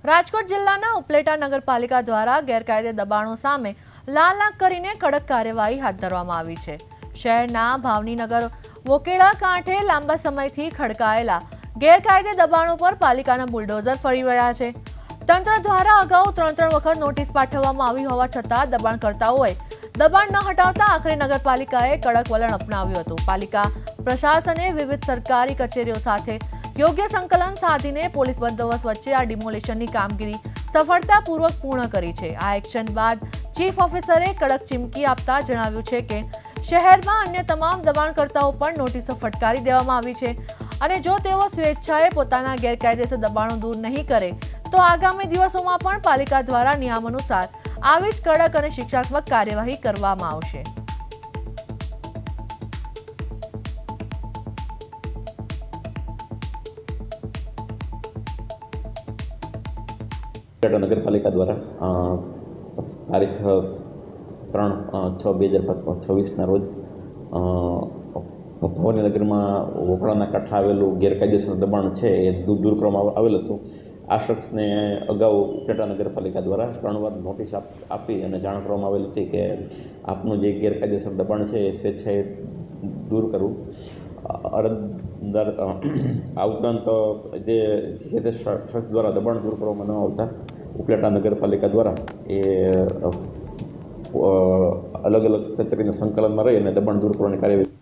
રાજકોટ જિલ્લાના ઉપલેટા નગરપાલિકા દ્વારા ગેરકાયદે દબાણો સામે લાલ આંખ કરીને કડક કાર્યવાહી હાથ ધરવામાં આવી છે। શહેરના ભાવનીનગર વોકેળા કાંઠે લાંબા સમયથી ખડકાયેલા ગેરકાયદે દબાણો પર પાલિકાના બુલડોઝર ફરી વળ્યા છે। તંત્ર દ્વારા અગાઉ 3 વખત નોટિસ પાઠવવામાં આવી હોવા છતાં દબાણકર્તાઓએ દબાણ ન હટાવતા આખરે નગરપાલિકાએ કડક વલણ અપનાવ્યું હતું। પાલિકા પ્રશાસને વિવિધ સરકારી કચેરીઓ સાથે યોગ્ય સંકલન સાધીને પોલીસ બંદોબસ્ત વચ્ચે આ ડિમોલિશનની કામગીરી સફળતાપૂર્વક પૂર્ણ કરી છે। આ એક્શન બાદ ચીફ ઓફિસરે કડક ચીમકી આપતા જણાવ્યું છે કે શહેરમાં અન્ય તમામ દબાણકર્તાઓ પણ નોટિસો ફટકારી દેવામાં આવી છે અને જો તેઓ સ્વેચ્છાએ પોતાના ગેરકાયદેસર દબાણો દૂર નહીં કરે તો આગામી દિવસોમાં પણ પાલિકા દ્વારા નિયમ અનુસાર આવી જ કડક અને શિક્ષાત્મક કાર્યવાહી કરવામાં આવશે। નગરપાલિકા દ્વારા તારીખ 3/6/2026ના રોજ ભાવનગરમાં વોકળાના કાંઠે આવેલું ગેરકાયદેસર દબાણ છે એ દૂર કરવામાં આવેલ હતું। આ શખ્સને અગાઉ ઉપલેટા નગરપાલિકા દ્વારા 3 વાર નોટિસ આપી અને જાણ કરવામાં આવેલ હતી કે આપનું જે ગેરકાયદેસર દબાણ છે એ સ્વેચ્છાએ દૂર કરવું। અરજદાર આ ઉપરાંત જે તે શખ્સ દ્વારા દબાણ દૂર કરવામાં ન આવતા ઉપલેટા નગરપાલિકા દ્વારા એ અલગ અલગ કચેરીના સંકલનમાં રહી અને દબાણ દૂર કરવાની કાર્યવાહી